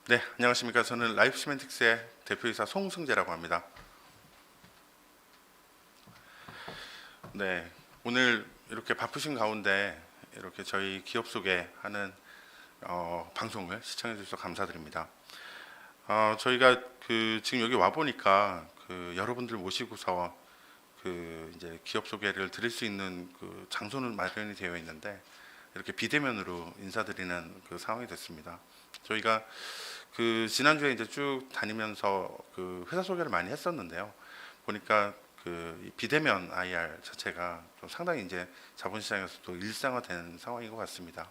네, 안녕하십니까. 저는 라이프시멘틱스의 대표이사 송승재라고 합니다. 네, 오늘 이렇게 바쁘신 가운데 이렇게 저희 기업 소개하는 방송을 시청해 주셔서 감사드립니다. 저희가 지금 여기 와 보니까 여러분들 모시고서 이제 기업 소개를 드릴 수 있는 장소는 마련이 되어 있는데 이렇게 비대면으로 인사드리는 상황이 됐습니다. 저희가 지난주에 이제 쭉 다니면서 회사 소개를 많이 했었는데요. 보니까 이 비대면 IR 자체가 좀 상당히 이제 자본시장에서도 일상화된 상황인 것 같습니다.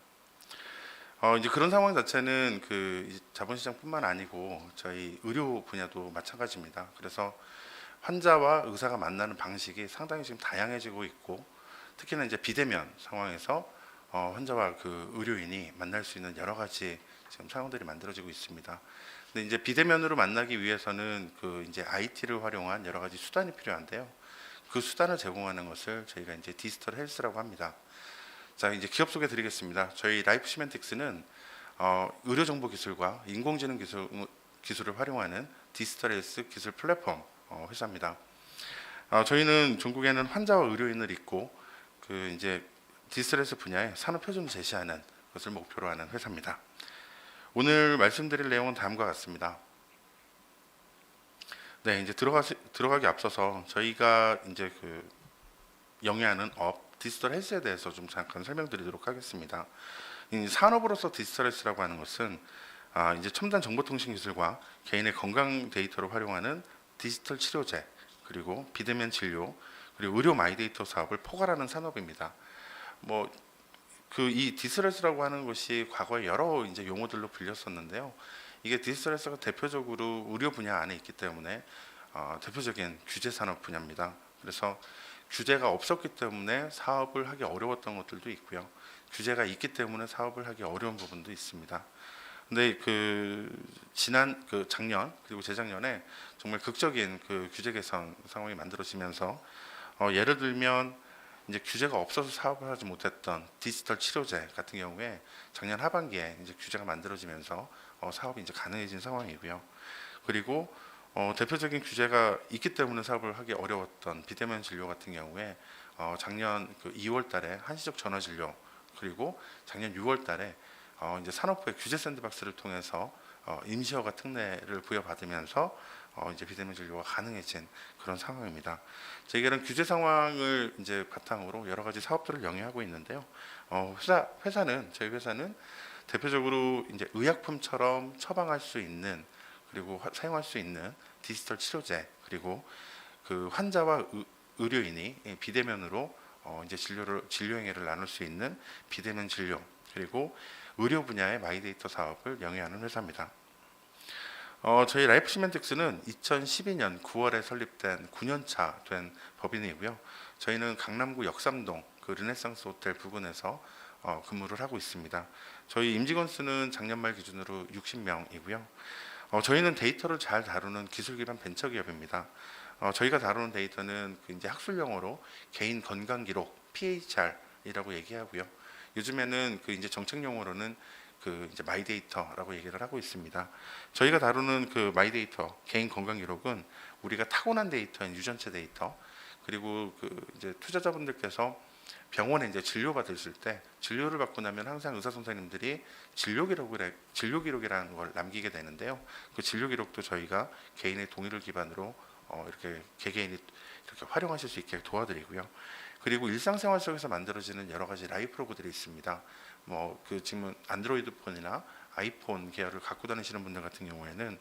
이제 그런 상황 자체는 이 자본시장뿐만 아니고 저희 의료 분야도 마찬가지입니다. 그래서 환자와 의사가 만나는 방식이 상당히 지금 다양해지고 있고, 특히나 이제 비대면 상황에서 환자와 의료인이 만날 수 있는 여러 가지 지금 상황들이 만들어지고 있습니다. 근데 이제 비대면으로 만나기 위해서는 이제 IT를 활용한 여러 가지 수단이 필요한데요. 그 수단을 제공하는 것을 저희가 이제 디지털 헬스라고 합니다. 자, 이제 기업 소개 드리겠습니다. 저희 라이프 시멘틱스는 의료 정보 기술과 인공지능 기술을 활용하는 디지털 헬스 기술 플랫폼 회사입니다. 저희는 전국에는 환자와 의료인을 잇고 이제 디지털 헬스 분야의 산업 표준을 제시하는 것을 목표로 하는 회사입니다. 오늘 말씀드릴 내용은 다음과 같습니다. 네, 이제 들어가기 앞서서 저희가 이제 영위하는 디지털 헬스에 대해서 좀 잠깐 설명드리도록 하겠습니다. 이 산업으로서 디지털 헬스라고 하는 것은 이제 첨단 정보통신 기술과 개인의 건강 데이터를 활용하는 디지털 치료제, 그리고 비대면 진료, 그리고 의료 마이데이터 사업을 포괄하는 산업입니다. 이 디지털헬스라고 하는 것이 과거에 여러 이제 용어들로 불렸었는데요. 이게 디지털헬스가 대표적으로 의료 분야 안에 있기 때문에 대표적인 규제 산업 분야입니다. 그래서 규제가 없었기 때문에 사업을 하기 어려웠던 것들도 있고요. 규제가 있기 때문에 사업을 하기 어려운 부분도 있습니다. 근데 작년 그리고 재작년에 정말 극적인 규제 개선 상황이 만들어지면서 예를 들면 이제 규제가 없어서 사업을 하지 못했던 디지털 치료제 같은 경우에 작년 하반기에 이제 규제가 만들어지면서 사업이 이제 가능해진 상황이고요. 그리고 대표적인 규제가 있기 때문에 사업을 하기 어려웠던 비대면 진료 같은 경우에 작년 2월 달에 한시적 전화 진료, 그리고 작년 6월 달에 이제 산업부의 규제 샌드박스를 통해서 임시허가 특례를 부여받으면서 이제 비대면 진료가 가능해진 그런 상황입니다. 저희가 규제 상황을 이제 바탕으로 여러 가지 사업들을 영위하고 있는데요. 저희 회사는 대표적으로 이제 의약품처럼 처방할 수 있는, 그리고 사용할 수 있는 디지털 치료제, 그리고 환자와 의료인이 비대면으로 이제 진료 행위를 나눌 수 있는 비대면 진료, 그리고 의료 분야의 마이데이터 사업을 영위하는 회사입니다. 저희 라이프 시멘틱스는 2012년 9월에 설립된 9년차 된 법인이고요. 저희는 강남구 역삼동 르네상스 호텔 부근에서 근무를 하고 있습니다. 저희 임직원 수는 작년 말 기준으로 60명이고요. 저희는 데이터를 잘 다루는 기술 기반 벤처 기업입니다. 저희가 다루는 데이터는 이제 학술 용어로 개인 건강 기록 (PHR)이라고 얘기하고요. 요즘에는 이제 정책 용어로는 이제 마이데이터라고 얘기를 하고 있습니다. 저희가 다루는 마이데이터 개인 건강 기록은 우리가 타고난 데이터인 유전체 데이터, 그리고 이제 투자자분들께서 병원에 이제 진료 받으실 때 진료를 받고 나면 항상 의사 선생님들이 진료 기록이라는 걸 남기게 되는데요. 그 진료 기록도 저희가 개인의 동의를 기반으로 이렇게 개개인이 이렇게 활용하실 수 있게 도와드리고요. 그리고 일상생활 속에서 만들어지는 여러 가지 라이프로그들이 있습니다. 지금 안드로이드 폰이나 아이폰 계열을 갖고 다니시는 분들 같은 경우에는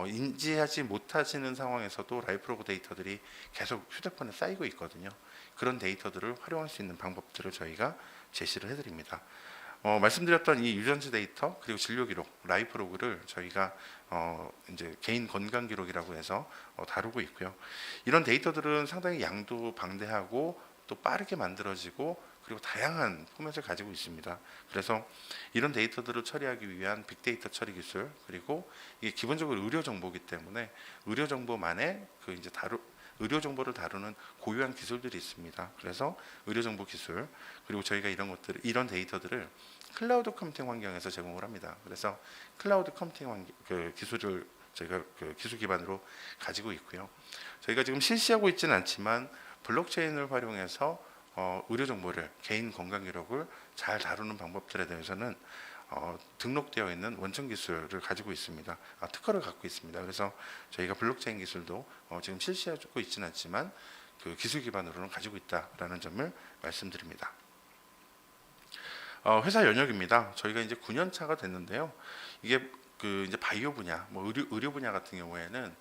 인지하지 못하시는 상황에서도 라이프로그 데이터들이 계속 휴대폰에 쌓이고 있거든요. 그런 데이터들을 활용할 수 있는 방법들을 저희가 제시를 해드립니다. 말씀드렸던 이 유전체 데이터, 그리고 진료 기록, 라이프로그를 저희가 이제 개인 건강 기록이라고 해서 다루고 있고요. 이런 데이터들은 상당히 양도 방대하고 또 빠르게 만들어지고, 그리고 다양한 포맷을 가지고 있습니다. 그래서 이런 데이터들을 처리하기 위한 빅데이터 처리 기술, 그리고 이게 기본적으로 의료 정보이기 때문에 의료 정보만의 이제 의료 정보를 다루는 고유한 기술들이 있습니다. 그래서 의료 정보 기술, 그리고 저희가 이런 데이터들을 클라우드 컴퓨팅 환경에서 제공을 합니다. 그래서 클라우드 컴퓨팅 그 기술을 저희가 그 기술 기반으로 가지고 있고요. 저희가 지금 실시하고 있지는 않지만 블록체인을 활용해서 의료 정보를, 개인 건강 기록을 잘 다루는 방법들에 대해서는 등록되어 있는 원천 기술을 가지고 있습니다. 특허를 갖고 있습니다. 그래서 저희가 블록체인 기술도 지금 실시하고 있지는 않지만 그 기술 기반으로는 가지고 있다라는 점을 말씀드립니다. 회사 연역입니다. 저희가 이제 9년 차가 됐는데요. 이게 그 이제 바이오 분야, 뭐 의료 분야 같은 경우에는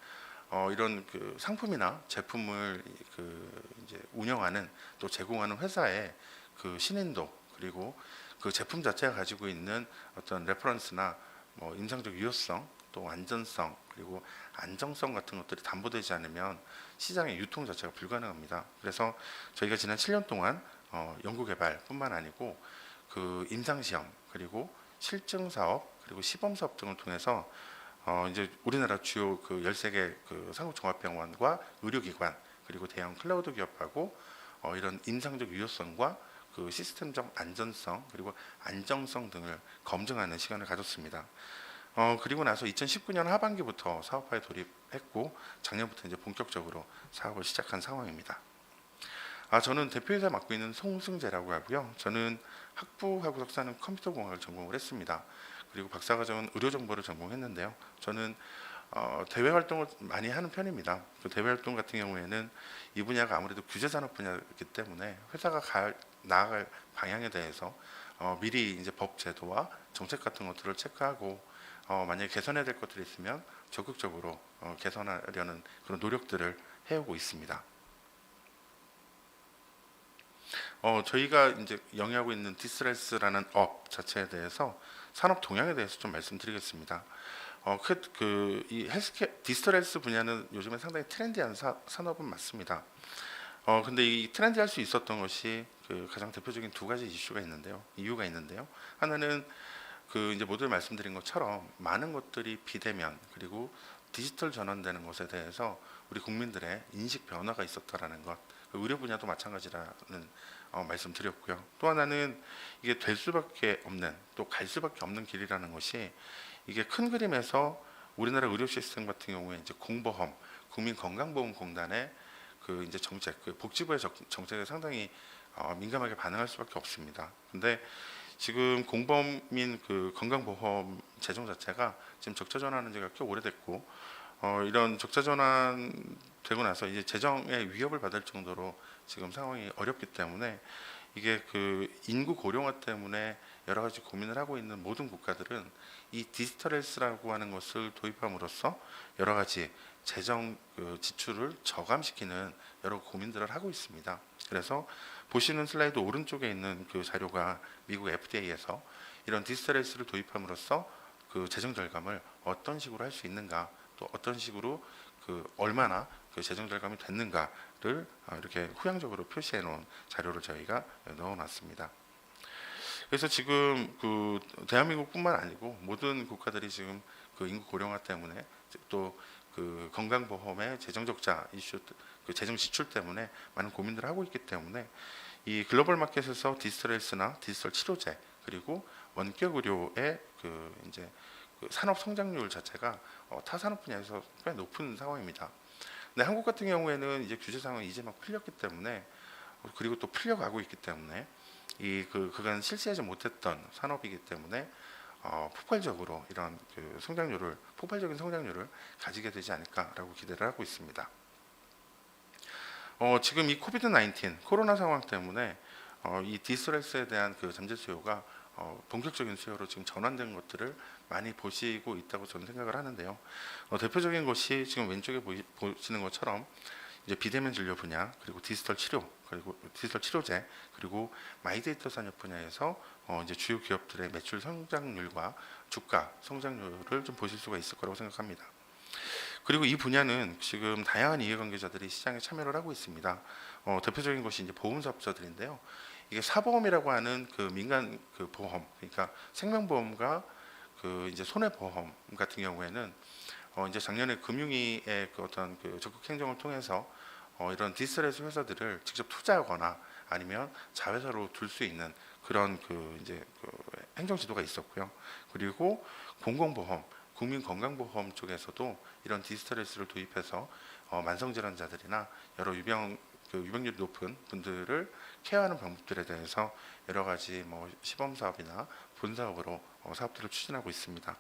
이런 그 상품이나 제품을 그 이제 운영하는 또 제공하는 회사의 그 신인도, 그리고 그 제품 자체가 가지고 있는 어떤 레퍼런스나 뭐 임상적 유효성, 또 안전성, 그리고 안정성 같은 것들이 담보되지 않으면 시장의 유통 자체가 불가능합니다. 그래서 저희가 지난 7년 동안 연구개발뿐만 아니고 그 임상시험, 그리고 실증 사업, 그리고 시범 사업 등을 통해서 이제 우리나라 주요 그 13개 그 산국종합병원과 의료기관, 그리고 대형 클라우드 기업하고 이런 임상적 유효성과 그 시스템적 안전성, 그리고 안정성 등을 검증하는 시간을 가졌습니다. 그리고 나서 2019년 하반기부터 사업화에 돌입했고 작년부터 이제 본격적으로 사업을 시작한 상황입니다. 저는 대표이사 맡고 있는 송승재라고 하고요. 저는 학부하고 석사는 컴퓨터공학을 전공을 했습니다. 그리고 박사과정은 의료정보를 전공했는데요. 저는 대외 활동을 많이 하는 편입니다. 그 대외 활동 같은 경우에는 이 분야가 아무래도 규제산업 분야이기 때문에 회사가 나아갈 방향에 대해서 미리 이제 법 제도와 정책 같은 것들을 체크하고 만약에 개선해야 될 것들이 있으면 적극적으로 개선하려는 그런 노력들을 해오고 있습니다. 저희가 이제 영위하고 있는 디스트레스라는 업 자체에 대해서 산업 동향에 대해서 좀 말씀드리겠습니다. 이 헬스케어 디스트레스 분야는 요즘에 상당히 트렌디한 산업은 맞습니다. 근데 이 트렌디할 수 있었던 것이 그 가장 대표적인 두 가지 이유가 있는데요. 하나는 그 이제 모두 말씀드린 것처럼 많은 것들이 비대면, 그리고 디지털 전환되는 것에 대해서 우리 국민들의 인식 변화가 있었다라는 것, 의료 분야도 마찬가지라는 말씀드렸고요. 또 하나는 이게 될 수밖에 없는, 또 갈 수밖에 없는 길이라는 것이, 이게 큰 그림에서 우리나라 의료 시스템 같은 경우에 이제 공보험, 국민건강보험공단의 그 이제 정책, 그 복지부의 정책에 상당히 민감하게 반응할 수밖에 없습니다. 근데 지금 공범인 그 건강보험 재정 자체가 지금 적자 전환한 지가 꽤 오래됐고, 이런 적자 전환 되고 나서 이제 재정의 위협을 받을 정도로 지금 상황이 어렵기 때문에, 이게 그 인구 고령화 때문에 여러 가지 고민을 하고 있는 모든 국가들은 이 디지털 헬스라고 하는 것을 도입함으로써 여러 가지 재정 그 지출을 저감시키는 여러 고민들을 하고 있습니다. 그래서 보시는 슬라이드 오른쪽에 있는 그 자료가 미국 FDA에서 이런 디지털 헬스를 도입함으로써 그 재정 절감을 어떤 식으로 할 수 있는가, 또 어떤 식으로 그 얼마나 그 재정 절감이 됐는가를 이렇게 후향적으로 표시해 놓은 자료를 저희가 넣어 놨습니다. 그래서 지금 그 대한민국뿐만 아니고 모든 국가들이 지금 그 인구 고령화 때문에, 또 그 건강보험의 재정 적자 이슈, 그 재정 지출 때문에 많은 고민들을 하고 있기 때문에, 이 글로벌 마켓에서 디지털 헬스나 디지털 치료제, 그리고 원격 의료의 그 이제 그 산업 성장률 자체가 타 산업 분야에서 꽤 높은 상황입니다. 근데 한국 같은 경우에는 이제 규제 상황이 이제 막 풀렸기 때문에, 그리고 또 풀려가고 있기 때문에, 이 그간 실시하지 못했던 산업이기 때문에 폭발적으로 이런 그 폭발적인 성장률을 가지게 되지 않을까라고 기대를 하고 있습니다. 지금 이 코비드 19 코로나 상황 때문에 이 디스트레스에 대한 그 잠재 수요가 본격적인 수요로 지금 전환된 것들을 많이 보시고 있다고 저는 생각을 하는데요. 대표적인 것이 지금 왼쪽에 보시는 것처럼 이제 비대면 진료 분야, 그리고 디지털 치료, 그리고 디지털 치료제, 그리고 마이데이터 산업 분야에서 이제 주요 기업들의 매출 성장률과 주가 성장률을 좀 보실 수가 있을 거라고 생각합니다. 그리고 이 분야는 지금 다양한 이해관계자들이 시장에 참여를 하고 있습니다. 대표적인 것이 이제 보험 사업자들인데요. 이게 사보험이라고 하는 그 민간 그 보험, 그러니까 생명보험과 그 이제 손해보험 같은 경우에는 이제 작년에 금융위의 그 어떤 그 적극 행정을 통해서 이런 디스트레스 회사들을 직접 투자하거나 아니면 자회사로 둘 수 있는 그런 그 이제 그 행정지도가 있었고요. 그리고 공공보험, 국민건강보험 쪽에서도 이런 디지털 헬스를 도입해서 만성질환자들이나 여러 유병률이 높은 분들을 케어하는 방법들에 대해서 여러 가지 시범 사업이나 본 사업으로 사업들을 추진하고 있습니다.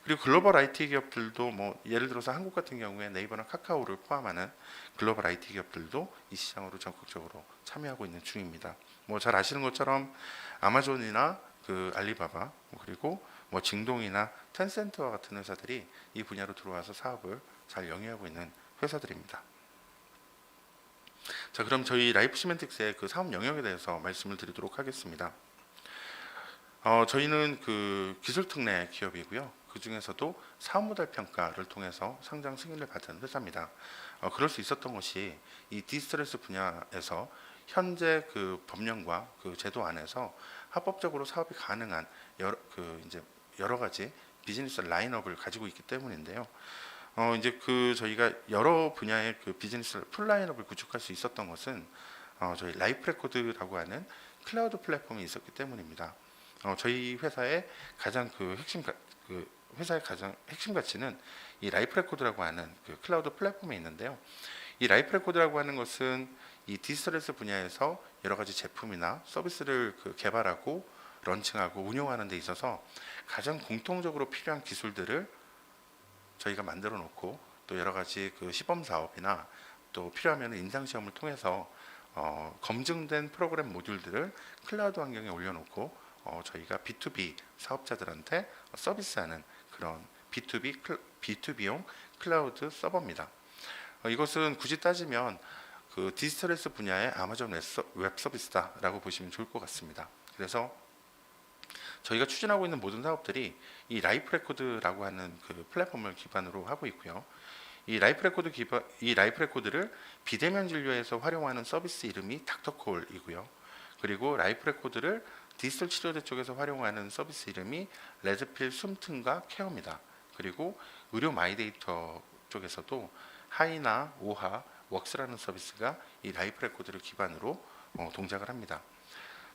그리고 글로벌 IT 기업들도 예를 들어서 한국 같은 경우에 네이버나 카카오를 포함하는 글로벌 IT 기업들도 이 시장으로 적극적으로 참여하고 있는 중입니다. 잘 아시는 것처럼 아마존이나 알리바바 그리고 징동이나 텐센트와 같은 회사들이 이 분야로 들어와서 사업을 잘 영위하고 있는 회사들입니다. 자, 그럼 저희 라이프 시멘틱스의 그 사업 영역에 대해서 말씀을 드리도록 하겠습니다. 저희는 기술 특례 기업이고요. 그 중에서도 사업 모델 평가를 통해서 상장 승인을 받은 회사입니다. 그럴 수 있었던 것이 이 디지털 헬스 분야에서 현재 법령과 제도 안에서 합법적으로 사업이 가능한 여러 가지 비즈니스 라인업을 가지고 있기 때문인데요. 저희가 여러 분야의 비즈니스 풀 라인업을 구축할 수 있었던 것은 저희 라이프 레코드라고 하는 클라우드 플랫폼이 있었기 때문입니다. 저희 회사의 가장 핵심 가치는 이 라이프 레코드라고 하는 클라우드 플랫폼에 있는데요. 이 라이프 레코드라고 하는 것은 이 디지털 헬스 분야에서 여러 가지 제품이나 서비스를 개발하고 런칭하고 운용하는 데 있어서 가장 공통적으로 필요한 기술들을 저희가 만들어 놓고 또 여러 가지 시범 사업이나 또 필요하면 임상 시험을 통해서 검증된 프로그램 모듈들을 클라우드 환경에 올려놓고 저희가 B2B 사업자들한테 서비스하는 그런 B2B용 클라우드 서버입니다. 이것은 굳이 따지면 디지털 헬스 분야의 아마존 웹 서비스다라고 보시면 좋을 것 같습니다. 그래서 저희가 추진하고 있는 모든 사업들이 이 라이프 레코드라고 하는 플랫폼을 기반으로 하고 있고요. 이 라이프 레코드를 비대면 진료에서 활용하는 서비스 이름이 닥터콜이고요. 그리고 라이프 레코드를 디지털 치료제 쪽에서 활용하는 서비스 이름이 레드필 숨통과 케어입니다. 그리고 의료 마이데이터 쪽에서도 하이나 오하, 웍스라는 서비스가 이 라이프 레코드를 기반으로 동작을 합니다.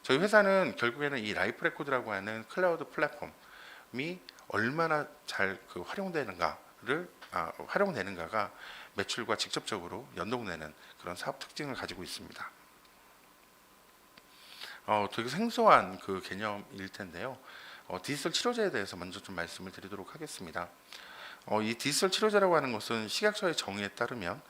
저희 회사는 결국에는 이 라이프 레코드라고 하는 클라우드 플랫폼이 얼마나 잘 활용되는가가 매출과 직접적으로 연동되는 그런 사업 특징을 가지고 있습니다. 되게 생소한 개념일 텐데요. 디지털 치료제에 대해서 먼저 좀 말씀을 드리도록 하겠습니다. 이 디지털 치료제라고 하는 것은 식약처의 정의에 따르면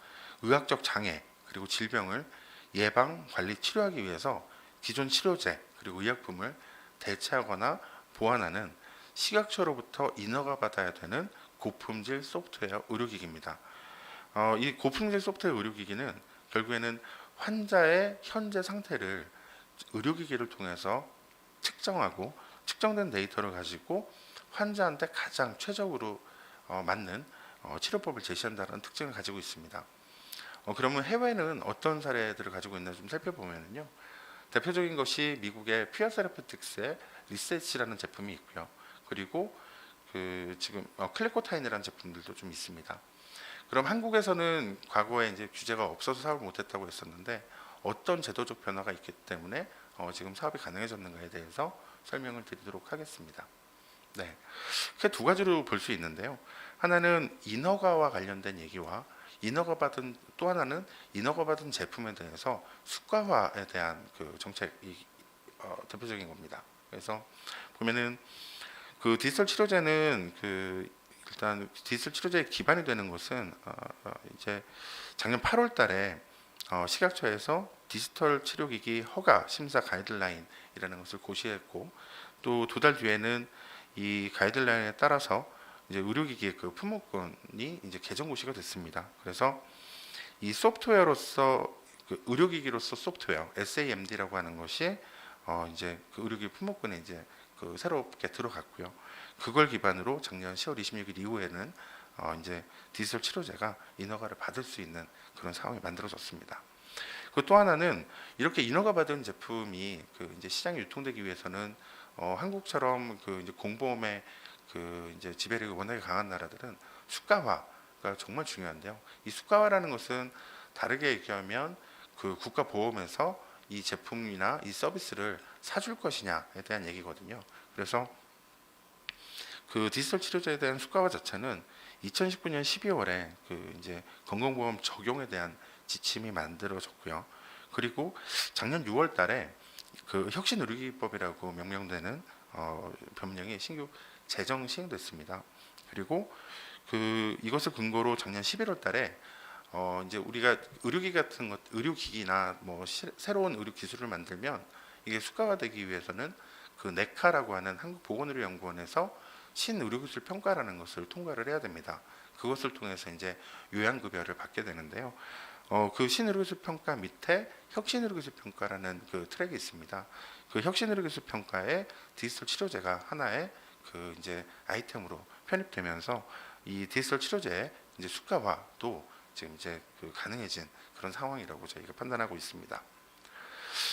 의학적 장애 그리고 질병을 예방, 관리, 치료하기 위해서 기존 치료제 그리고 의약품을 대체하거나 보완하는 식약처로부터 인허가 받아야 되는 고품질 소프트웨어 의료기기입니다. 이 고품질 소프트웨어 의료기기는 결국에는 환자의 현재 상태를 의료기기를 통해서 측정하고 측정된 데이터를 가지고 환자한테 가장 최적으로 맞는 치료법을 제시한다는 특징을 가지고 있습니다. 그러면 해외는 어떤 사례들을 가지고 있나 좀 살펴보면요. 대표적인 것이 미국의 퓨어 세라피틱스의 리셋이라는 제품이 있고요. 그리고 지금 클리코타인이라는 제품들도 좀 있습니다. 그럼 한국에서는 과거에 이제 규제가 없어서 사업을 못했다고 했었는데 어떤 제도적 변화가 있기 때문에 지금 사업이 가능해졌는가에 대해서 설명을 드리도록 하겠습니다. 네, 크게 두 가지로 볼 수 있는데요. 하나는 인허가와 관련된 얘기와 또 하나는 인허가 받은 제품에 대해서 수가화에 대한 정책이 대표적인 겁니다. 그래서 보면은 디지털 치료제는 일단 디지털 치료제의 기반이 되는 것은 이제 작년 8월달에 식약처에서 디지털 치료기기 허가 심사 가이드라인이라는 것을 고시했고 또 두 달 뒤에는 이 가이드라인에 따라서 이제 의료기기의 품목권이 이제 개정 고시가 됐습니다. 그래서 이 소프트웨어로서 의료기기로서 소프트웨어 SAMD라고 하는 것이 이제 의료기기 품목권에 이제 새롭게 들어갔고요. 그걸 기반으로 작년 10월 26일 이후에는 이제 디지털 치료제가 인허가를 받을 수 있는 그런 상황이 만들어졌습니다. 또 하나는 이렇게 인허가 받은 제품이 이제 시장에 유통되기 위해서는 한국처럼 이제 공보험의 이제 지배력이 워낙에 강한 나라들은 수가화가 정말 중요한데요. 이 수가화라는 것은 다르게 얘기하면 국가 보험에서 이 제품이나 이 서비스를 사줄 것이냐에 대한 얘기거든요. 그래서 그 디지털 치료제에 대한 수가화 자체는 2019년 12월에 그 이제 건강보험 적용에 대한 지침이 만들어졌고요. 그리고 작년 6월달에 그 혁신의료기기법이라고 명명되는 법령이 신규 제정 시행됐습니다. 그리고 그 이것을 근거로 작년 11월달에 이제 우리가 의료기 같은 것, 의료기기나 뭐 새로운 의료 기술을 만들면 이게 수가화되기 위해서는 그 네카라고 하는 한국보건의료연구원에서 신의료기술 평가라는 것을 통과를 해야 됩니다. 그것을 통해서 이제 요양급여를 받게 되는데요. 그 신의료기술 평가 밑에 혁신의료기술 평가라는 그 트랙이 있습니다. 그 혁신의료기술 평가에 디지털 치료제가 하나의 그 이제 아이템으로 편입되면서 이 디지털 치료제의 이제 수가화도 지금 이제 그 가능해진 그런 상황이라고 저희가 판단하고 있습니다.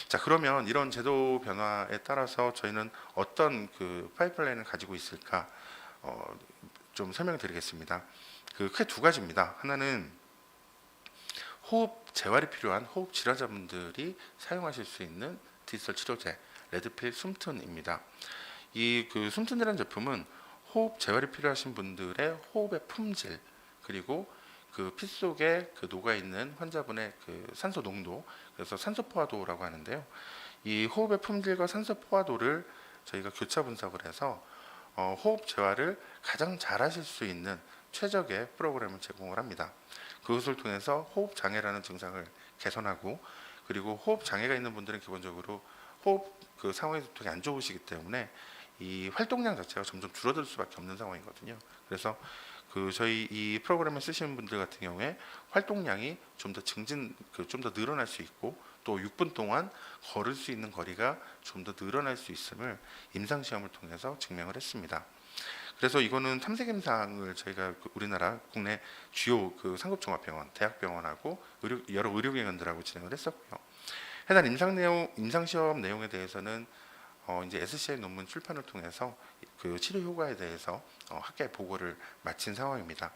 자, 그러면 이런 제도 변화에 따라서 저희는 어떤 그 파이프라인을 가지고 있을까 좀 설명드리겠습니다. 그 크게 두 가지입니다. 하나는 호흡 재활이 필요한 호흡 질환자분들이 사용하실 수 있는 디지털 치료제 레드필 숨튼입니다. 이 그 숨튼이라는 제품은 호흡 재활이 필요하신 분들의 호흡의 품질 그리고 그 피 속에 그 녹아 있는 환자분의 그 산소 농도, 그래서 산소 포화도라고 하는데요. 이 호흡의 품질과 산소 포화도를 저희가 교차 분석을 해서 호흡 재활을 가장 잘 하실 수 있는 최적의 프로그램을 제공을 합니다. 그것을 통해서 호흡 장애라는 증상을 개선하고, 그리고 호흡 장애가 있는 분들은 기본적으로 호흡 그 상황이 되게 안 좋으시기 때문에 이 활동량 자체가 점점 줄어들 수밖에 없는 상황이거든요. 그래서 그 저희 이 프로그램을 쓰시는 분들 같은 경우에 활동량이 좀 더 좀 더 늘어날 수 있고, 또 6분 동안 걸을 수 있는 거리가 좀 더 늘어날 수 있음을 임상 시험을 통해서 증명을 했습니다. 그래서 이거는 탐색 임상을 저희가 우리나라 국내 주요 그 상급종합병원, 대학병원하고 여러 의료기관들하고 진행을 했었고요. 해당 임상 시험 내용에 대해서는 이제 SCI 논문 출판을 통해서 그 치료 효과에 대해서 학회 보고를 마친 상황입니다.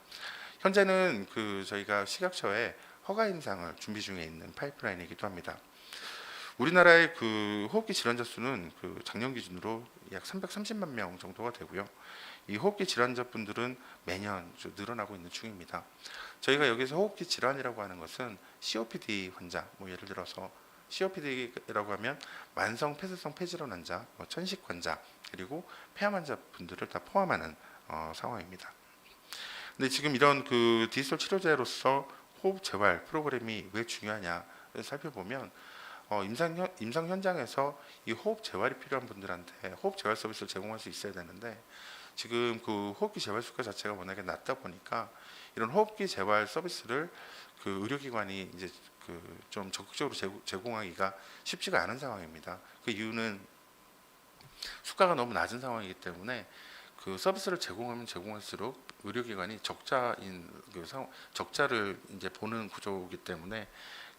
현재는 그 저희가 식약처에 허가 인상을 준비 중에 있는 파이프라인이기도 합니다. 우리나라의 그 호흡기 질환자 수는 그 작년 기준으로 약 330만 명 정도가 되고요. 이 호흡기 질환자분들은 매년 늘어나고 있는 중입니다. 저희가 여기서 호흡기 질환이라고 하는 것은 COPD 환자, 뭐 예를 들어서 COPD라고 하면 만성 폐쇄성 폐질환 환자, 천식 환자, 그리고 폐암 환자분들을 다 포함하는 상황입니다. 근데 지금 이런 그 디지털 치료제로서 호흡 재활 프로그램이 왜 중요하냐를 살펴보면 임상 현장에서 이 호흡 재활이 필요한 분들한테 호흡 재활 서비스를 제공할 수 있어야 되는데, 지금 그 호흡기 재활 수가 자체가 워낙에 낮다 보니까 이런 호흡기 재활 서비스를 그 의료기관이 이제 그 좀 적극적으로 제공하기가 쉽지가 않은 상황입니다. 그 이유는 수가가 너무 낮은 상황이기 때문에 그 서비스를 제공하면 제공할수록 의료기관이 적자를 이제 보는 구조이기 때문에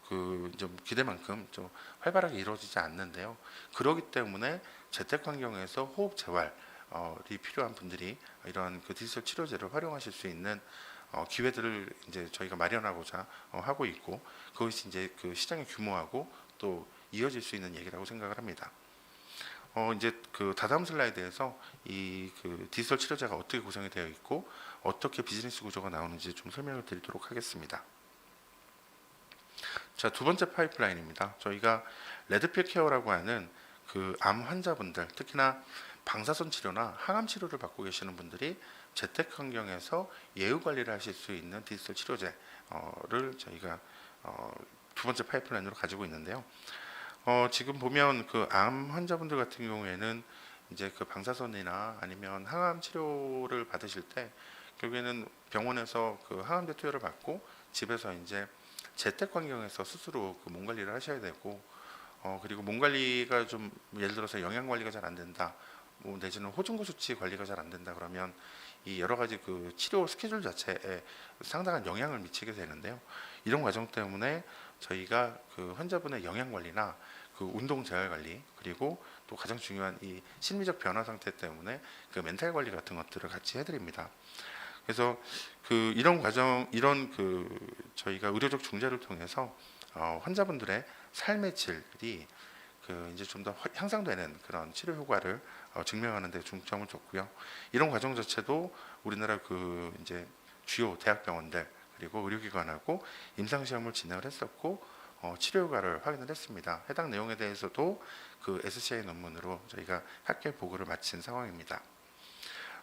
그 좀 기대만큼 좀 활발하게 이루어지지 않는데요. 그렇기 때문에 재택 환경에서 호흡 재활이 필요한 분들이 이런 그 디지털 치료제를 활용하실 수 있는 기회들을 이제 저희가 마련하고자 하고 있고, 그것이 이제 그 시장의 규모하고 또 이어질 수 있는 얘기라고 생각을 합니다. 이제 그 다다음 슬라이드에서 이 그 디지털 치료제가 어떻게 구성이 되어 있고 어떻게 비즈니스 구조가 나오는지 좀 설명을 드리도록 하겠습니다. 자, 두 번째 파이프라인입니다. 저희가 레드필 케어라고 하는 그 암 환자분들, 특히나 방사선 치료나 항암 치료를 받고 계시는 분들이 재택 환경에서 예후 관리를 하실 수 있는 디지털 치료제를 저희가 두 번째 파이프라인으로 가지고 있는데요. 지금 보면 그 암 환자분들 같은 경우에는 이제 그 방사선이나 아니면 항암 치료를 받으실 때 결국에는 병원에서 그 항암제 투여를 받고 집에서 이제 재택 환경에서 스스로 그 몸 관리를 하셔야 되고, 그리고 몸 관리가 좀 예를 들어서 영양 관리가 잘 안 된다, 뭐 내지는 호중구 수치 관리가 잘 안 된다 그러면 이 여러 가지 그 치료 스케줄 자체에 상당한 영향을 미치게 되는데요. 이런 과정 때문에 저희가 그 환자분의 영양 관리나 그 운동 재활 관리, 그리고 또 가장 중요한 이 심리적 변화 상태 때문에 그 멘탈 관리 같은 것들을 같이 해드립니다. 그래서 그 이런 과정, 이런 그 저희가 의료적 중재를 통해서 환자분들의 삶의 질이 그 이제 좀 더 향상되는 그런 치료 효과를 증명하는 데 중점을 줬고요. 이런 과정 자체도 우리나라 그 이제 주요 대학병원들 그리고 의료기관하고 임상시험을 진행을 했었고 치료 효과를 확인을 했습니다. 해당 내용에 대해서도 그 SCI 논문으로 저희가 학회 보고를 마친 상황입니다.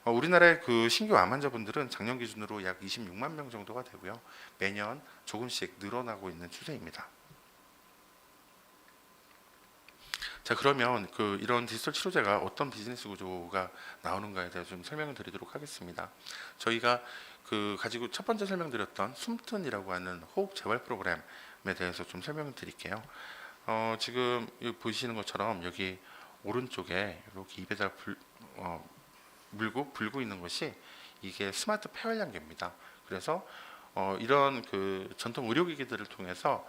우리나라의 그 신규 암 환자분들은 작년 기준으로 약 26만 명 정도가 되고요. 매년 조금씩 늘어나고 있는 추세입니다. 자, 그러면 그 이런 디지털 치료제가 어떤 비즈니스 구조가 나오는가에 대해서 좀 설명을 드리도록 하겠습니다. 저희가 그 가지고 첫 번째 설명드렸던 숨튼이라고 하는 호흡 재활 프로그램에 대해서 좀 설명을 드릴게요. 지금 보시는 것처럼 여기 오른쪽에 이렇게 입에다 물고 불고 있는 것이 이게 스마트 폐활량계입니다. 그래서 이런 그 전통 의료기기들을 통해서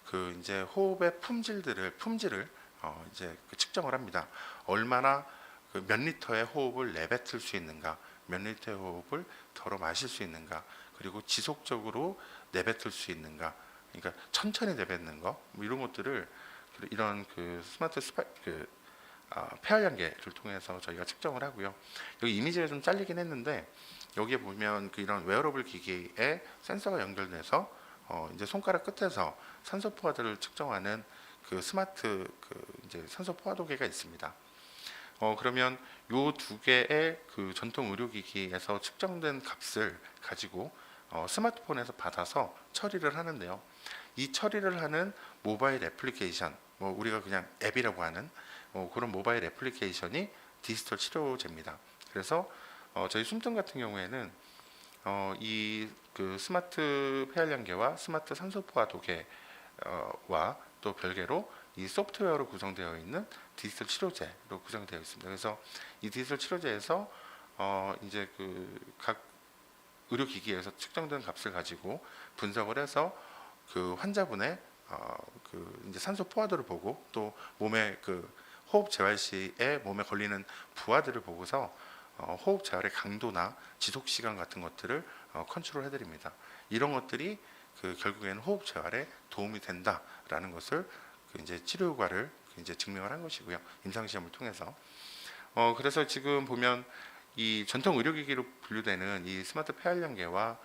그 이제 호흡의 품질을 이제 그 측정을 합니다. 얼마나 그 몇 리터의 호흡을 내뱉을 수 있는가, 몇 리터의 호흡을 덜어 마실 수 있는가, 그리고 지속적으로 내뱉을 수 있는가, 그러니까 천천히 내뱉는 거, 뭐 이런 것들을 이런 그 스마트 폐활량계를 통해서 저희가 측정을 하고요. 여기 이미지가 좀 잘리긴 했는데 여기에 보면 그 이런 웨어러블 기기에 센서가 연결돼서 이제 손가락 끝에서 산소 포화도를 측정하는 그 스마트 그 이제 산소 포화도계가 있습니다. 그러면 요 두 개의 그 전통 의료기기에서 측정된 값을 가지고 스마트폰에서 받아서 처리를 하는데요. 이 처리를 하는 모바일 애플리케이션, 뭐 우리가 그냥 앱이라고 하는 그런 모바일 애플리케이션이 디지털 치료제입니다. 그래서 저희 숨통 같은 경우에는 이 그 스마트 폐활량계와 스마트 산소포화도계와 또 별개로 이 소프트웨어로 구성되어 있는 디지털 치료제로 구성되어 있습니다. 그래서 이 디지털 치료제에서 이제 그 각 의료기기에서 측정된 값을 가지고 분석을 해서 그 환자분의 그 이제 산소 포화도를 보고 또 몸의 그 호흡 재활 시에 몸에 걸리는 부하들을 보고서 호흡 재활의 강도나 지속 시간 같은 것들을 컨트롤 해드립니다. 이런 것들이 그 결국에는 호흡 재활에 도움이 된다라는 것을 그 이제 치료 효과를 이제 증명을 한 것이고요. 임상 시험을 통해서. 그래서 지금 보면 이 전통 의료기기로 분류되는 이 스마트 폐활량계와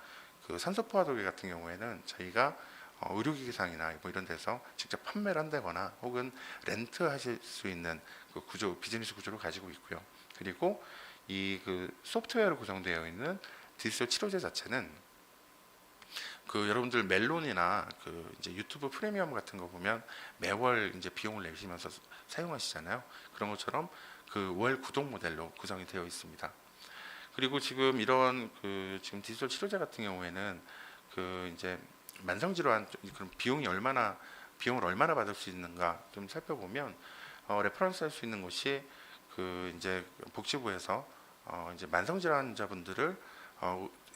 그 산소포화도계 같은 경우에는 저희가 의료기기상이나 뭐 이런 데서 직접 판매를 한다거나 혹은 렌트하실 수 있는 그 구조, 비즈니스 구조를 가지고 있고요. 그리고 이 그 소프트웨어로 구성되어 있는 디지털 치료제 자체는 그 여러분들 멜론이나 그 이제 유튜브 프리미엄 같은 거 보면 매월 이제 비용을 내시면서 사용하시잖아요. 그런 것처럼 그 월 구독 모델로 구성이 되어 있습니다. 그리고 지금 이런 그 지금 디지털 치료제 같은 경우에는 그 이제 만성질환 그런 비용을 얼마나 받을 수 있는가 좀 살펴보면 레퍼런스 할 수 있는 것이 그 이제 복지부에서 이제 만성질환자분들을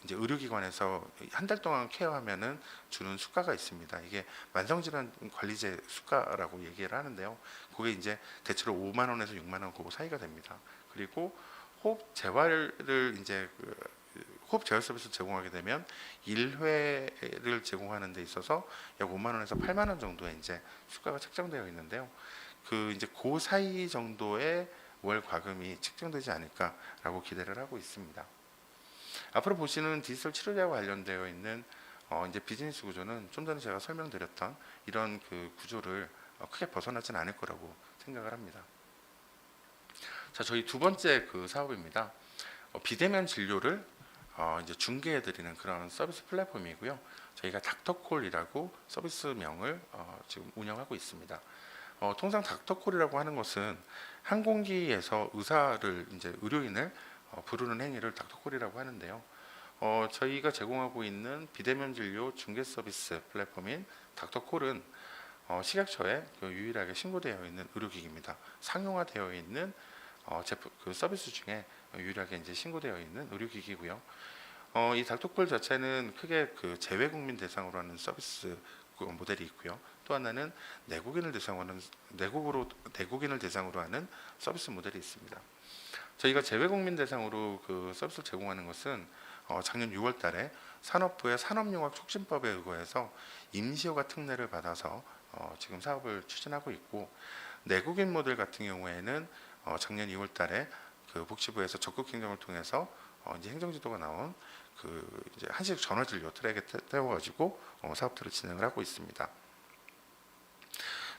이제 의료기관에서 한 달 동안 케어하면은 주는 수가가 있습니다. 이게 만성질환 관리제 수가라고 얘기를 하는데요. 그게 이제 대체로 5만 원에서 6만 원 그 사이가 됩니다. 그리고 호흡 재활을 이제 호흡 재활 서비스 제공하게 되면 1회를 제공하는 데 있어서 약 5만 원에서 8만 원 정도의 이제 수가가 책정되어 있는데요. 그 이제 그 사이 정도의 월 과금이 책정되지 않을까라고 기대를 하고 있습니다. 앞으로 보시는 디지털 치료제와 관련되어 있는 이제 비즈니스 구조는 좀 전에 제가 설명드렸던 이런 그 구조를 크게 벗어나지는 않을 거라고 생각을 합니다. 자, 저희 두 번째 그 사업입니다. 비대면 진료를 이제 중개해드리는 그런 서비스 플랫폼이고요. 저희가 닥터콜이라고 서비스명을 지금 운영하고 있습니다. 통상 닥터콜이라고 하는 것은 항공기에서 이제 의료인을 부르는 행위를 닥터콜이라고 하는데요. 저희가 제공하고 있는 비대면 진료 중개 서비스 플랫폼인 닥터콜은 식약처에 유일하게 신고되어 있는 의료기기입니다. 상용화되어 있는 그 서비스 중에 유일하게 이제 신고되어 있는 의료기기고요. 이 닥터콜 자체는 크게 그 재외국민 대상으로 하는 서비스 모델이 있고요. 또 하나는 내국인을 대상으로 하는 서비스 모델이 있습니다. 저희가 재외국민 대상으로 그 서비스를 제공하는 것은 작년 6월달에 산업부의 산업융합 촉진법에 의거해서 임시허가 특례를 받아서 지금 사업을 추진하고 있고, 내국인 모델 같은 경우에는 작년 2월달에 그 복지부에서 적극 행정을 통해서 이제 행정지도가 나온 그 이제 한식 전화진료 트랙에 태워가지고 사업들을 진행을 하고 있습니다.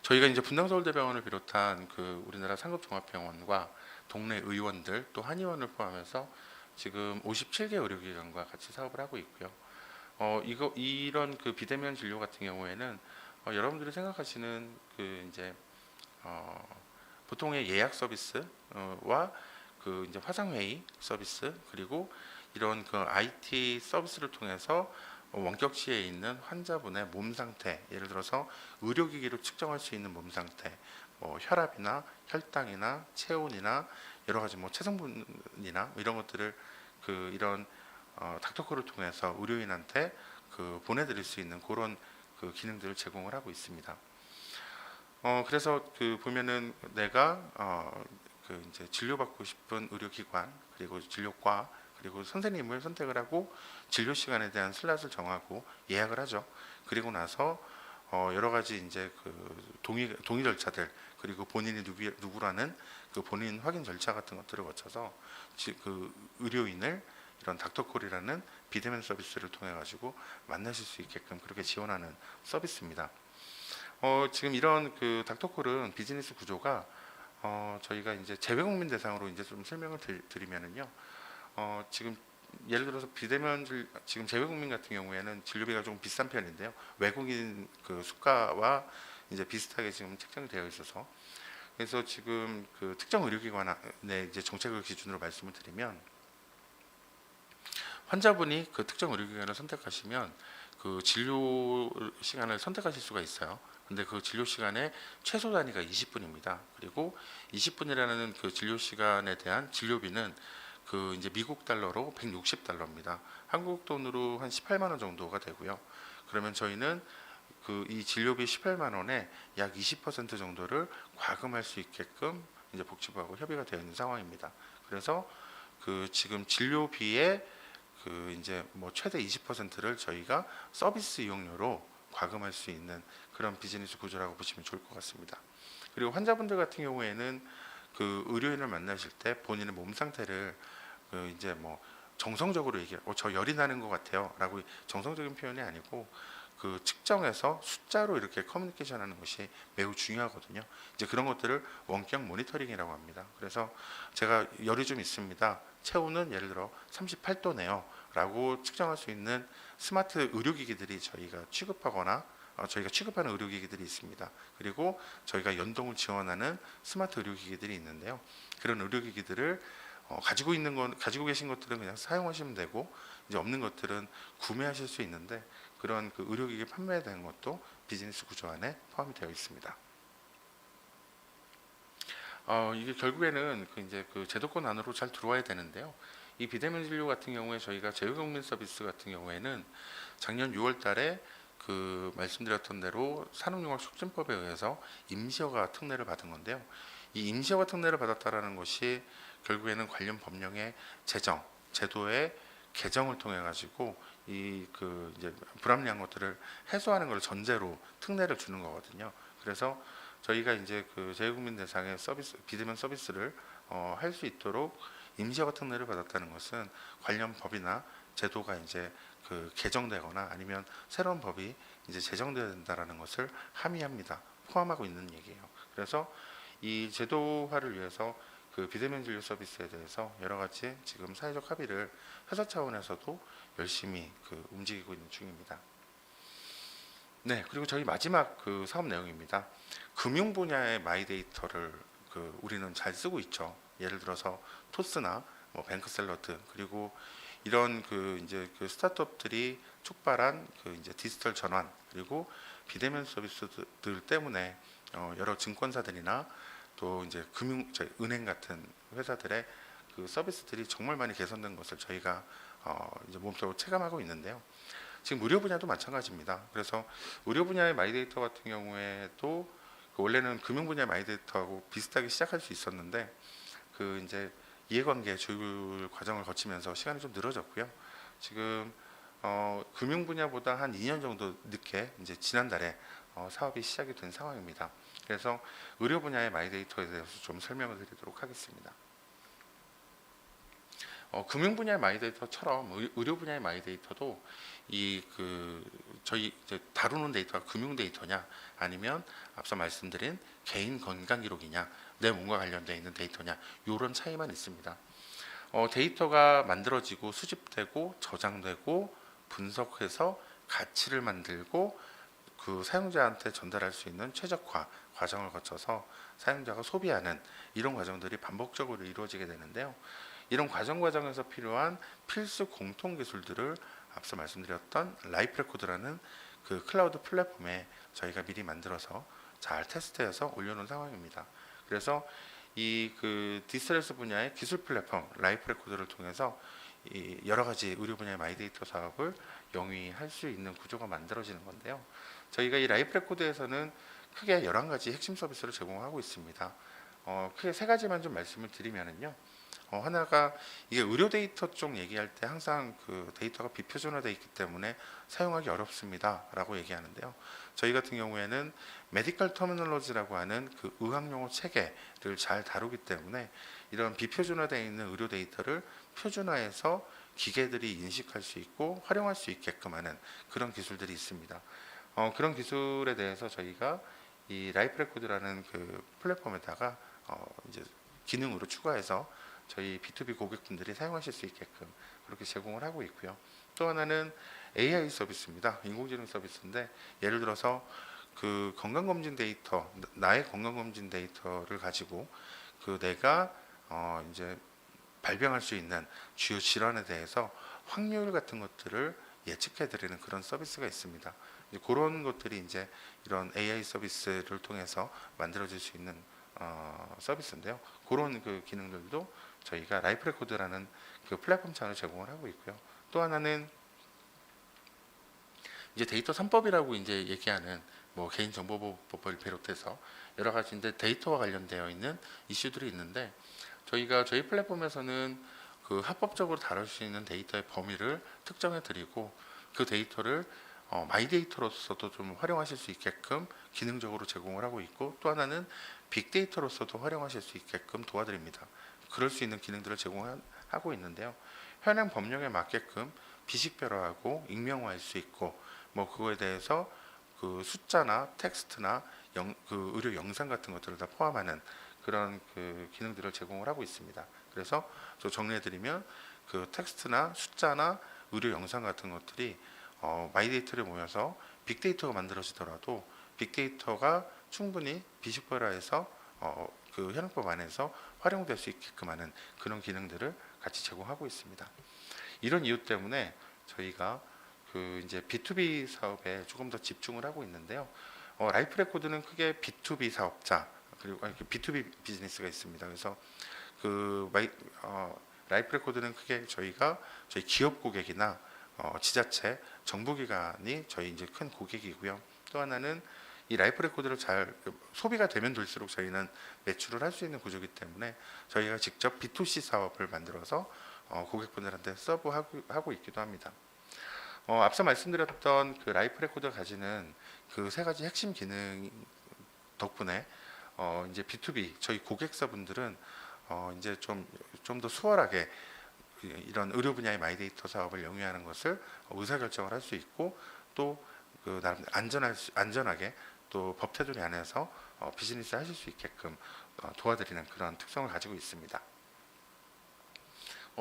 저희가 이제 분당서울대병원을 비롯한 그 우리나라 상급종합병원과 동네 의원들 또 한의원을 포함해서 지금 57개 의료기관과 같이 사업을 하고 있고요. 이런 그 비대면 진료 같은 경우에는 여러분들이 생각하시는 그 이제 보통의 예약 서비스와 그 이제 화상회의 서비스 그리고 이런 그 IT 서비스를 통해서 원격지에 있는 환자분의 몸 상태, 예를 들어서 의료기기로 측정할 수 있는 몸 상태, 혈압이나 혈당이나 체온이나 여러 가지 체성분이나 이런 것들을 그 이런 닥터콜을 통해서 의료인한테 그 보내드릴 수 있는 그런 그 기능들을 제공을 하고 있습니다. 그래서 그 보면은 내가 그 이제 진료받고 싶은 의료기관 그리고 진료과 그리고 선생님을 선택을 하고 진료 시간에 대한 슬롯을 정하고 예약을 하죠. 그리고 나서 여러 가지 이제 그 동의 절차들 그리고 본인이 누구라는 그 본인 확인 절차 같은 것들을 거쳐서 그 의료인을 이런 닥터콜이라는 비대면 서비스를 통해 가지고 만나실 수 있게끔 그렇게 지원하는 서비스입니다. 지금 이런 그 닥터콜은 비즈니스 구조가 저희가 이제 재외국민 대상으로 이제 좀 설명을 드리면은요. 지금 예를 들어서 지금 재외국민 같은 경우에는 진료비가 좀 비싼 편인데요. 외국인 그 수가와 이제 비슷하게 지금 책정이 되어 있어서 그래서 지금 그 특정 의료기관의 이제 정책을 기준으로 말씀을 드리면 환자분이 그 특정 의료기관을 선택하시면 그 진료 시간을 선택하실 수가 있어요. 근데 그 진료 시간의 최소 단위가 20분입니다. 그리고 20분이라는 그 진료 시간에 대한 진료비는 그 이제 미국 달러로 160달러입니다. 한국 돈으로 한 18만 원 정도가 되고요. 그러면 저희는 그 이 진료비 18만 원에 약 20% 정도를 과금할 수 있게끔 이제 복지부하고 협의가 되어 있는 상황입니다. 그래서 그 지금 진료비의 그 이제 최대 20%를 저희가 서비스 이용료로 과금할 수 있는 그런 비즈니스 구조라고 보시면 좋을 것 같습니다. 그리고 환자분들 같은 경우에는 그 의료인을 만나실 때 본인의 몸 상태를 그 이제 정성적으로 얘기해, 저 열이 나는 것 같아요,라고 정성적인 표현이 아니고 그 측정해서 숫자로 이렇게 커뮤니케이션하는 것이 매우 중요하거든요. 이제 그런 것들을 원격 모니터링이라고 합니다. 그래서 제가 열이 좀 있습니다. 체온은 예를 들어 38도네요. 라고 측정할 수 있는 스마트 의료기기들이 저희가 취급하거나 저희가 취급하는 의료기기들이 있습니다. 그리고 저희가 연동을 지원하는 스마트 의료기기들이 있는데요. 그런 의료기기들을 가지고 계신 것들은 그냥 사용하시면 되고 이제 없는 것들은 구매하실 수 있는데 그런 그 의료기기 판매에 대한 것도 비즈니스 구조 안에 포함이 되어 있습니다. 이게 결국에는 그 이제 그 제도권 안으로 잘 들어와야 되는데요. 이 비대면 진료 같은 경우에 저희가 재외국민 서비스 같은 경우에는 작년 6월 달에 그 말씀드렸던 대로 산업융합촉진법에 의해서 임시허가 특례를 받은 건데요. 이 임시허가 특례를 받았다라는 것이 결국에는 관련 법령의 제도의 개정을 통해 가지고 이 그 이제 불합리한 것들을 해소하는 걸 전제로 특례를 주는 거거든요. 그래서 저희가 이제 그 재외국민 대상의 서비스 비대면 서비스를 할 수 있도록 임시허가 특례를 받았다는 것은 관련 법이나 제도가 이제 그 개정되거나 아니면 새로운 법이 이제 제정되어야 된다라는 것을 함의합니다. 포함하고 있는 얘기예요. 그래서 이 제도화를 위해서 그 비대면 진료 서비스에 대해서 여러 가지 지금 사회적 합의를 회사 차원에서도 열심히 그 움직이고 있는 중입니다. 네, 그리고 저희 마지막 그 사업 내용입니다. 금융 분야의 마이데이터를 그 우리는 잘 쓰고 있죠. 예를 들어서 토스나 뱅크샐러드 그리고 이런 그 이제 그 스타트업들이 촉발한 그 이제 디지털 전환 그리고 비대면 서비스들 때문에 여러 증권사들이나 또 이제 은행 같은 회사들의 그 서비스들이 정말 많이 개선된 것을 저희가 이제 몸소 체감하고 있는데요. 지금 의료 분야도 마찬가지입니다. 그래서 의료 분야의 마이데이터 같은 경우에도 원래는 금융 분야의 마이데이터하고 비슷하게 시작할 수 있었는데 그 이제 이해관계 조율 과정을 거치면서 시간이 좀 늘어졌고요. 지금 금융 분야보다 한 2년 정도 늦게 이제 지난달에 사업이 시작이 된 상황입니다. 그래서 의료 분야의 마이데이터에 대해서 좀 설명을 드리도록 하겠습니다. 금융 분야의 마이데이터처럼 의료 분야의 마이데이터도 저희 이제 다루는 데이터가 금융 데이터냐 아니면 앞서 말씀드린 개인 건강 기록이냐 내 몸과 관련되어 있는 데이터냐 이런 차이만 있습니다. 데이터가 만들어지고 수집되고 저장되고 분석해서 가치를 만들고 그 사용자한테 전달할 수 있는 최적화 과정을 거쳐서 사용자가 소비하는 이런 과정들이 반복적으로 이루어지게 되는데요. 이런 과정에서 필요한 필수 공통 기술들을 앞서 말씀드렸던 라이프 레코드라는 그 클라우드 플랫폼에 저희가 미리 만들어서 잘 테스트해서 올려놓은 상황입니다. 그래서 이 그 디스트레스 분야의 기술 플랫폼 라이프 레코드를 통해서 이 여러 가지 의료 분야의 마이데이터 사업을 영위할 수 있는 구조가 만들어지는 건데요. 저희가 이 라이프 레코드에서는 크게 11가지 핵심 서비스를 제공하고 있습니다. 크게 3가지만 좀 말씀을 드리면은요. 하나가 이게 의료 데이터 쪽 얘기할 때 항상 그 데이터가 비표준화되어 있기 때문에 사용하기 어렵습니다 라고 얘기하는데요. 저희 같은 경우에는 메디컬 터미널로지라고 하는 그 의학용어 체계를 잘 다루기 때문에 이런 비표준화되어 있는 의료 데이터를 표준화해서 기계들이 인식할 수 있고 활용할 수 있게끔 하는 그런 기술들이 있습니다. 그런 기술에 대해서 저희가 이 라이프 레코드라는 그 플랫폼에다가 이제 기능으로 추가해서 저희 B2B 고객분들이 사용하실 수 있게끔 그렇게 제공을 하고 있고요. 또 하나는 AI 서비스입니다. 인공지능 서비스인데 예를 들어서 그 건강검진 데이터, 나의 건강검진 데이터를 가지고 그 내가 이제 발병할 수 있는 주요 질환에 대해서 확률 같은 것들을 예측해 드리는 그런 서비스가 있습니다. 이제 그런 것들이 이제 이런 AI 서비스를 통해서 만들어질 수 있는 서비스인데요. 그런 그 기능들도 저희가 라이프 레코드라는 그 플랫폼 차원을 제공을 하고 있고요. 또 하나는 이제 데이터 3법이라고 이제 얘기하는 뭐 개인정보보호법을 비롯해서 여러 가지 이제 데이터와 관련되어 있는 이슈들이 있는데 저희가 저희 플랫폼에서는 그 합법적으로 다룰 수 있는 데이터의 범위를 특정해 드리고 그 데이터를 마이 데이터로서도 좀 활용하실 수 있게끔 기능적으로 제공을 하고 있고 또 하나는 빅데이터로서도 활용하실 수 있게끔 도와드립니다. 그럴 수 있는 기능들을 제공하고 있는데요. 현행 법령에 맞게끔 비식별화하고 익명화할 수 있고 뭐 그거에 대해서 그 숫자나 텍스트나 그 의료 영상 같은 것들을 다 포함하는 그런 그 기능들을 제공을 하고 있습니다. 그래서 저 정리해드리면 그 텍스트나 숫자나 의료 영상 같은 것들이 마이데이터를 모여서 빅데이터가 만들어지더라도 빅데이터가 충분히 비식별화해서 그 현행법 안에서 활용될 수 있게끔 하는 그런 기능들을 같이 제공하고 있습니다. 이런 이유 때문에 저희가 그 이제 B2B 사업에 조금 더 집중을 하고 있는데요. 라이프 레코드는 크게 B2B 사업자 그리고 B2B 비즈니스가 있습니다. 그래서 그 라이프 레코드는 크게 저희 기업 고객이나 지자체, 정부기관이 저희 이제 큰 고객이고요. 또 하나는 이 라이프 레코드를 잘 소비가 되면 될수록 저희는 매출을 할 수 있는 구조이기 때문에 저희가 직접 B2C 사업을 만들어서 고객분들한테 서브하고 있기도 합니다. 앞서 말씀드렸던 그 라이프 레코드가 가지는 그 3가지 핵심 기능 덕분에 이제 B2B 저희 고객사분들은 이제 좀 더 수월하게 이런 의료 분야의 마이데이터 사업을 영위하는 것을 의사결정을 할 수 있고 또 그 나름 안전하게 또 법 테두리 안에서 비즈니스 하실 수 있게끔 도와드리는 그런 특성을 가지고 있습니다.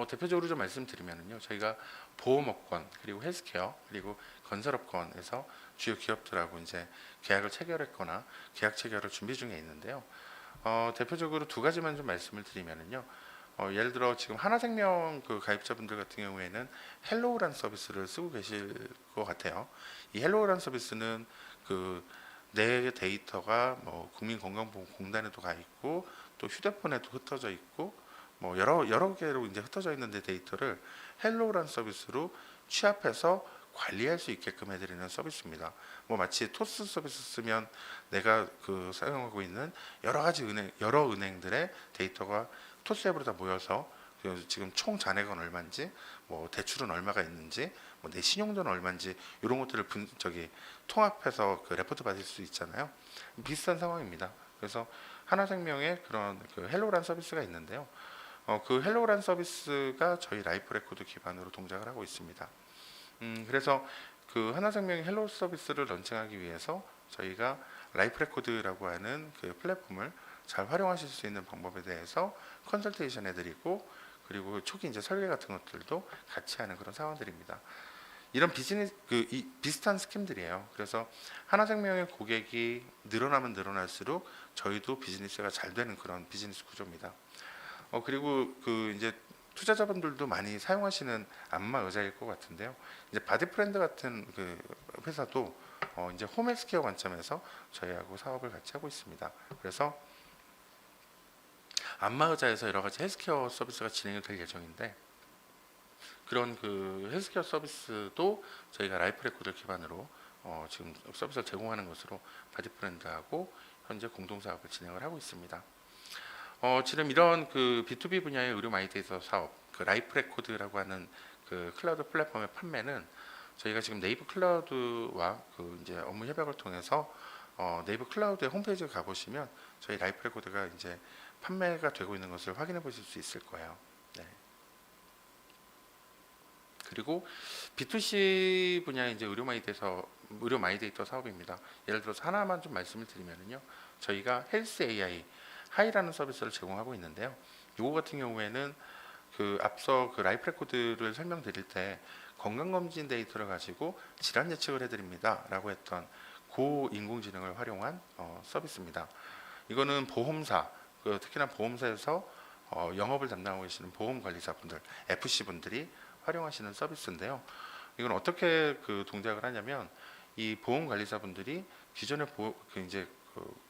대표적으로 좀 말씀드리면요, 저희가 보험업권 그리고 헬스케어 그리고 건설업권에서 주요 기업들하고 이제 계약을 체결했거나 계약 체결을 준비 중에 있는데요. 대표적으로 2가지만 좀 말씀을 드리면요. 예를 들어 지금 하나생명 그 가입자분들 같은 경우에는 헬로우라는 서비스를 쓰고 계실 것 같아요. 이 헬로우라는 서비스는 그 내 데이터가 뭐 국민건강보험공단에도 가 있고 또 휴대폰에도 흩어져 있고 뭐 여러 개로 이제 흩어져 있는데 데이터를 헬로우라는 서비스로 취합해서 관리할 수 있게끔 해드리는 서비스입니다. 뭐 마치 토스 서비스 쓰면 내가 그 사용하고 있는 여러 은행들의 데이터가 토스 앱으로 다 모여서 지금 총 잔액은 얼마인지, 뭐 대출은 얼마가 있는지, 뭐 내 신용도는 얼마인지 이런 것들을 통합해서 그 레포트 받을 수 있잖아요. 비슷한 상황입니다. 그래서 하나생명의 그런 그 헬로란 서비스가 있는데요. 그 헬로라는 서비스가 저희 라이프 레코드 기반으로 동작을 하고 있습니다. 그래서 그 하나생명의 헬로 서비스를 런칭하기 위해서 저희가 라이프 레코드라고 하는 그 플랫폼을 잘 활용하실 수 있는 방법에 대해서 컨설테이션 해드리고, 그리고 초기 이제 설계 같은 것들도 같이 하는 그런 상황들입니다. 이런 비즈니스 비슷한 스킴들이에요. 그래서 하나생명의 고객이 늘어나면 늘어날수록 저희도 비즈니스가 잘 되는 그런 비즈니스 구조입니다. 그리고 그 이제 투자자분들도 많이 사용하시는 안마 의자일 것 같은데요. 이제 바디프렌드 같은 그 회사도 이제 홈 헬스케어 관점에서 저희하고 사업을 같이 하고 있습니다. 그래서 안마 의자에서 여러 가지 헬스케어 서비스가 진행이 될 예정인데, 그런 그 헬스케어 서비스도 저희가 라이프 레코드를 기반으로 지금 서비스를 제공하는 것으로 바디프렌드하고 현재 공동 사업을 진행을 하고 있습니다. 지금 이런 그 B2B 분야의 의료 마이데이터 사업, 그 라이프 레코드라고 하는 그 클라우드 플랫폼의 판매는 저희가 지금 네이버 클라우드와 그 이제 업무 협약을 통해서 네이버 클라우드의 홈페이지에 가보시면 저희 라이프 레코드가 이제 판매가 되고 있는 것을 확인해 보실 수 있을 거예요. 네. 그리고 B2C 분야의 이제 의료 마이데이터 사업입니다. 예를 들어서 하나만 좀 말씀을 드리면요, 저희가 헬스 AI 하이라는 서비스를 제공하고 있는데요. 이거 같은 경우에는 그 앞서 그 라이프 레코드를 설명드릴 때 건강검진 데이터를 가지고 질환 예측을 해드립니다라고 했던 고인공지능을 활용한 서비스입니다. 이거는 보험사, 특히나 보험사에서 영업을 담당하고 계시는 보험관리사분들, FC분들이 활용하시는 서비스인데요. 이건 어떻게 그 동작을 하냐면, 이 보험관리사분들이 기존에 이제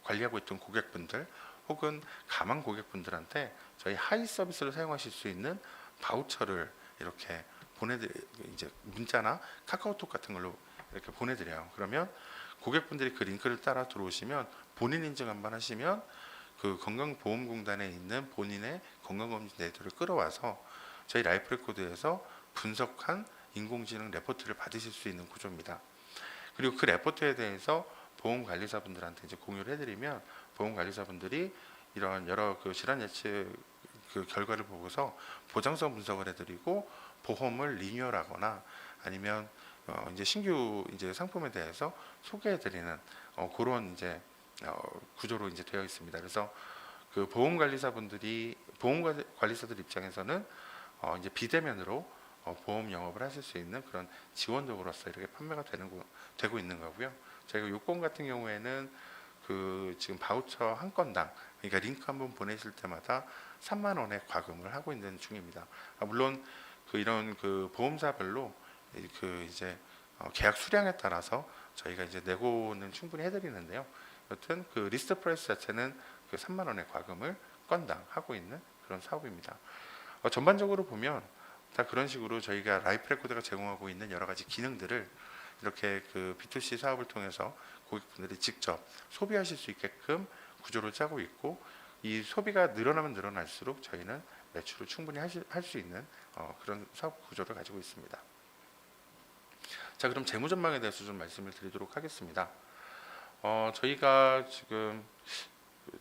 관리하고 있던 고객분들 혹은 가망 고객분들한테 저희 하이 서비스를 사용하실 수 있는 바우처를 이렇게 이제 문자나 카카오톡 같은 걸로 이렇게 보내드려요. 그러면 고객분들이 그 링크를 따라 들어오시면 본인 인증 한번 하시면 그 건강보험공단에 있는 본인의 건강검진 데이터를 끌어와서 저희 라이프 레코드에서 분석한 인공지능 레포트를 받으실 수 있는 구조입니다. 그리고 그 레포트에 대해서 보험관리사분들한테 이제 공유를 해드리면 보험관리사분들이 이런 여러 그 질환 예측 그 결과를 보고서 보장성 분석을 해드리고 보험을 리뉴얼하거나 아니면 이제 신규 이제 상품에 대해서 소개해드리는 그런 이제 구조로 이제 되어 있습니다. 그래서 그 보험관리사들 입장에서는 이제 비대면으로 보험 영업을 하실 수 있는 그런 지원적으로서 이렇게 판매가 되고 있는 거고요. 저희가 요건 같은 경우에는 그 지금 바우처 한 건당, 그러니까 링크 한번 보내실 때마다 3만 원의 과금을 하고 있는 중입니다. 물론 그 이런 그 보험사별로 그 이제 계약 수량에 따라서 저희가 이제 내고는 충분히 해드리는데요. 여튼 그 리스트 프라이스 자체는 그 3만 원의 과금을 건당 하고 있는 그런 사업입니다. 전반적으로 보면 다 그런 식으로 저희가 라이프 레코드가 제공하고 있는 여러 가지 기능들을 이렇게 그 B2C 사업을 통해서 고객분들이 직접 소비하실 수 있게끔 구조를 짜고 있고, 이 소비가 늘어나면 늘어날수록 저희는 매출을 충분히 할 수 있는 그런 사업 구조를 가지고 있습니다. 자, 그럼 재무 전망에 대해서 좀 말씀을 드리도록 하겠습니다. 저희가 지금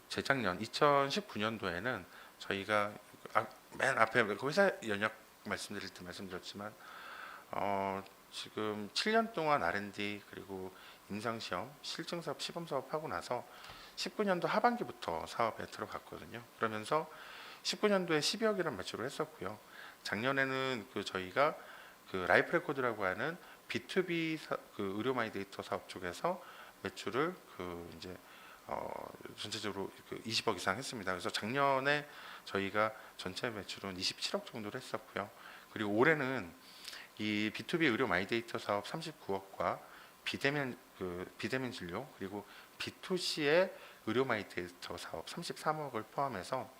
재작년 2019년도에는 저희가 맨 앞에 그 회사 연역 말씀드릴 때 말씀드렸지만 지금 7년 동안 R&D 그리고 임상시험, 실증사업, 시범사업 하고 나서 19년도 하반기부터 사업에 들어갔거든요. 그러면서 19년도에 12억이라는 매출을 했었고요. 작년에는 그 저희가 그 라이프 레코드라고 하는 B2B 그 의료 마이데이터 사업 쪽에서 매출을 그 이제 전체적으로 그 20억 이상 했습니다. 그래서 작년에 저희가 전체 매출은 27억 정도를 했었고요. 그리고 올해는 이 B2B 의료 마이데이터 사업 39억과 비대면 진료 그리고 B2C의 의료 마이데이터 사업 33억을 포함해서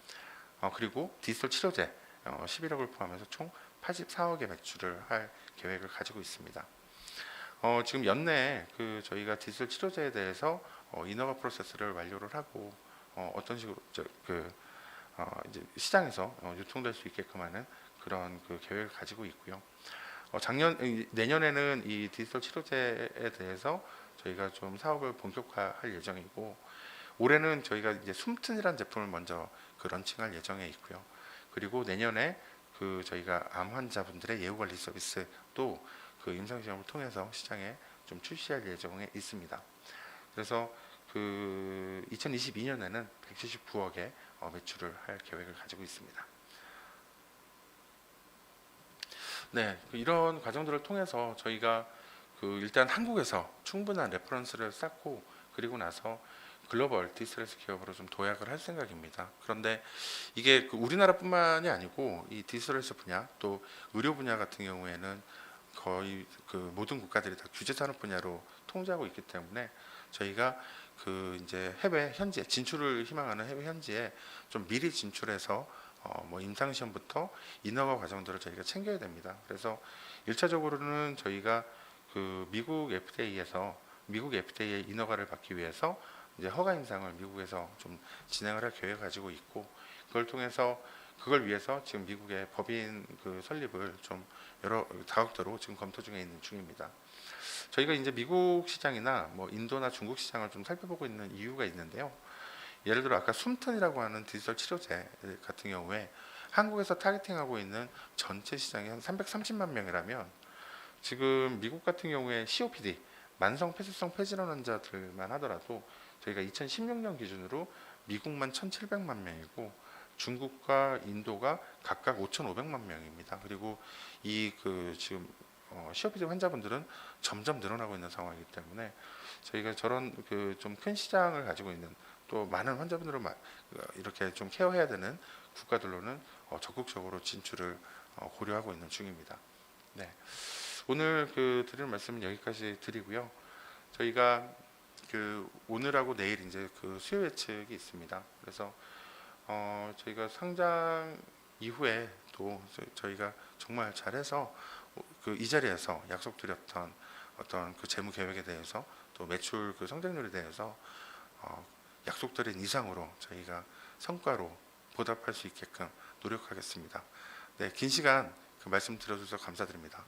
그리고 디지털 치료제 11억을 포함해서 총 84억의 매출을 할 계획을 가지고 있습니다. 지금 연내에 그 저희가 디지털 치료제에 대해서 인허가 프로세스를 완료를 하고 어떤 식으로 이제 시장에서 유통될 수 있게끔 하는 그런 그 계획을 가지고 있고요. 내년에는 이 디지털 치료제에 대해서 저희가 좀 사업을 본격화할 예정이고, 올해는 저희가 이제 숨튼이라는 제품을 먼저 그 런칭할 예정에 있고요. 그리고 내년에 그 저희가 암 환자분들의 예후 관리 서비스도 그 임상시험을 통해서 시장에 좀 출시할 예정에 있습니다. 그래서 그 2022년에는 179억의 매출을 할 계획을 가지고 있습니다. 네, 이런 과정들을 통해서 저희가 그 일단 한국에서 충분한 레퍼런스를 쌓고 그리고 나서 글로벌 디스트레스 기업으로 좀 도약을 할 생각입니다. 그런데 이게 그 우리나라뿐만이 아니고 이 디스트레스 분야 또 의료 분야 같은 경우에는 거의 그 모든 국가들이 다 규제 산업 분야로 통제하고 있기 때문에 저희가 그 이제 해외 현지에 진출을 희망하는 해외 현지에 좀 미리 진출해서 뭐 임상 시험부터 인허가 과정들을 저희가 챙겨야 됩니다. 그래서 1차적으로는 저희가 그 미국 FDA의 인허가를 받기 위해서 이제 허가 임상을 미국에서 좀 진행을 할 계획을 가지고 있고 그걸 위해서 지금 미국의 법인 그 설립을 좀 여러 다각도로 지금 검토 중에 있는 중입니다. 저희가 이제 미국 시장이나 뭐 인도나 중국 시장을 좀 살펴보고 있는 이유가 있는데요. 예를 들어 아까 숨턴이라고 하는 디지털 치료제 같은 경우에 한국에서 타겟팅하고 있는 전체 시장이 한 330만 명이라면 지금 미국 같은 경우에 COPD 만성 폐쇄성 폐질환 환자들만 하더라도 저희가 2016년 기준으로 미국만 1,700만 명이고 중국과 인도가 각각 5,500만 명입니다. 그리고 이 그 지금 COPD 환자분들은 점점 늘어나고 있는 상황이기 때문에 저희가 저런 그 좀 큰 시장을 가지고 있는 또 많은 환자분들을 이렇게 좀 케어해야 되는 국가들로는 적극적으로 진출을 고려하고 있는 중입니다. 네. 오늘 그 드릴 말씀은 여기까지 드리고요. 저희가 그 오늘하고 내일 이제 그 수요 예측이 있습니다. 그래서 저희가 상장 이후에 또 저희가 정말 잘해서 그 이 자리에서 약속드렸던 어떤 그 재무 계획에 대해서 또 매출 그 성장률에 대해서 약속드린 이상으로 저희가 성과로 보답할 수 있게끔 노력하겠습니다. 네, 긴 시간 그 말씀 드려주셔서 감사드립니다.